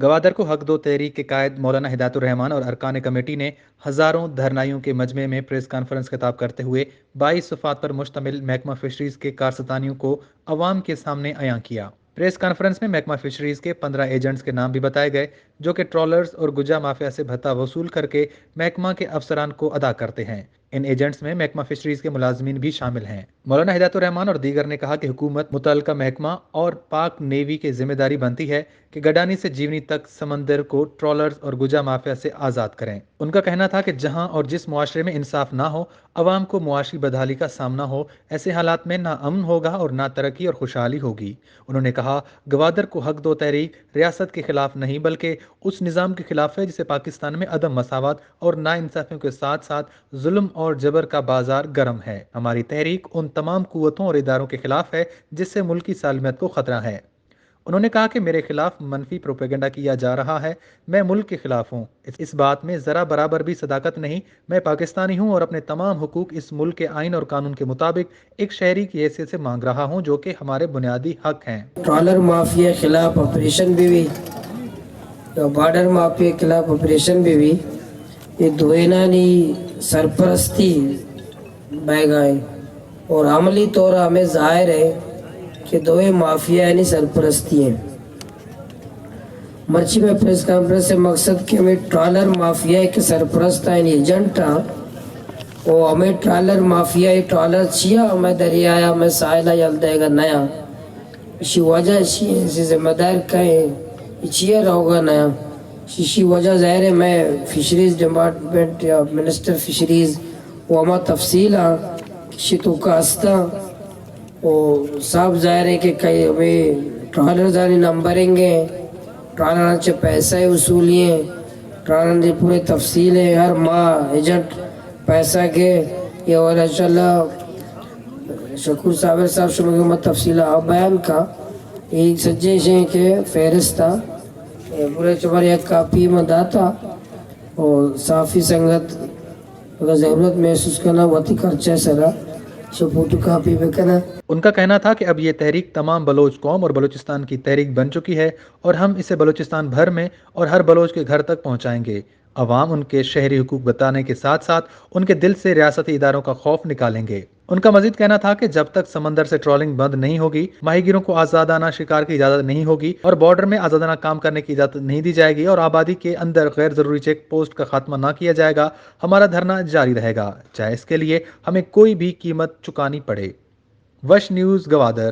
گوادر کو حق دو تحریک کے قائد مولانا ہدایت الرحمان اور ارکان کمیٹی نے ہزاروں دھرنائیوں کے مجمع میں پریس کانفرنس خطاب کرتے ہوئے 22 صفحات پر مشتمل محکمہ فشریز کے کارستانیوں کو عوام کے سامنے عیاں کیا۔ پریس کانفرنس میں محکمہ فشریز کے 15 ایجنٹس کے نام بھی بتائے گئے جو کہ ٹرالرز اور گجا مافیا سے بھتہ وصول کر کے محکمہ کے افسران کو ادا کرتے ہیں۔ ان ایجنٹس میں محکمہ فشریز کے ملازمین بھی شامل ہیں۔ مولانا ہدایت الرحمان اور دیگر نے کہا کہ حکومت متعلقہ محکمہ اور پاک نیوی کی ذمہ داری بنتی ہے کہ گڈانی سے جیونی تک سمندر کو ٹرالرز اور گجا مافیا سے آزاد کریں۔ ان کا کہنا تھا کہ جہاں اور جس معاشرے میں انصاف نہ ہو، عوام کو معاشی بدحالی کا سامنا ہو، ایسے حالات میں نہ امن ہوگا اور نہ ترقی اور خوشحالی ہوگی۔ انہوں نے کہا، گوادر کو حق دو تحریک ریاست کے خلاف نہیں بلکہ اس نظام کے خلاف ہے جسے پاکستان میں عدم مساوات اور ناانصافیوں کے ساتھ ساتھ ظلم اور جبر کا بازار گرم ہے۔ ہماری تحریک ان تمام قوتوں اور اداروں کے خلاف ہے جس سے ملک کی سالمیت کو خطرہ ہے۔ انہوں نے کہا کہ میرے خلاف منفی پروپیگنڈا کیا جا رہا ہے، میں ملک کے خلاف ہوں، اس بات میں ذرا برابر بھی صداقت نہیں، میں پاکستانی ہوں اور اپنے تمام حقوق اس ملک کے آئین اور قانون کے مطابق ایک شہری کی حیثیت سے مانگ رہا ہوں جو کہ ہمارے بنیادی حق ہیں۔ ٹرالر مافیا خلاف آپریشن بھی ہوئی، بارڈر مافیا خلاف آپریشن بھی ہوئی، یہ دوئینانی سرپرستی بہ گئے اور عملی طور ہمیں ظاہر ہے کہ دوئے مافیا یعنی سرپرستی ہیں۔ مرچی میں پریس کانفرنس سے مقصد کہ ہمیں ٹرالر مافیا کے سرپرست یعنی ایجنٹ اور ہمیں ٹرالر مافیا ٹرالر چیا ہمیں دریایا ہمیں سائلہ یل دے گا نیا اسی وجہ اسی ذمہ دار کہیں چیا رہو گا نیا اسی وجہ ظاہر ہے میں فشریز ڈپارٹمنٹ یا منسٹر فشریز وہ ہمیں تفصیل کسی تو کاستا اور صاحب ظاہر ہے کہ کئی ہمیں ٹرالر زانی نمبرنگ ہیں، ٹرالر سے پیسہ وصولی ہیں، ٹرالر کی پورے تفصیل ہے، ہر ماہ ایجنٹ پیسہ کے یہ اور انشاءاللہ شکور صابر صاحب شروع میں تفصیل بیان کا ایک سجے سے کہ فہرستہ پورے چمر ایک کاپی میں داتا اور صافی سنگت اگر ضرورت محسوس کرنا وتی خرچہ سرا سو فوٹو کاپی پہ کرنا۔ ان کا کہنا تھا کہ اب یہ تحریک تمام بلوچ قوم اور بلوچستان کی تحریک بن چکی ہے اور ہم اسے بلوچستان بھر میں اور ہر بلوچ کے گھر تک پہنچائیں گے۔ عوام ان کے شہری حقوق بتانے کے ساتھ ساتھ ان کے دل سے ریاستی اداروں کا خوف نکالیں گے۔ ان کا مزید کہنا تھا کہ جب تک سمندر سے ٹرالنگ بند نہیں ہوگی، ماہی گیروں کو آزادانہ شکار کی اجازت نہیں ہوگی اور بارڈر میں آزادانہ کام کرنے کی اجازت نہیں دی جائے گی اور آبادی کے اندر غیر ضروری چیک پوسٹ کا خاتمہ نہ کیا جائے گا، ہمارا دھرنا جاری رہے گا، چاہے اس کے لیے ہمیں کوئی بھی قیمت چکانی پڑے۔ وش نیوز گوادر۔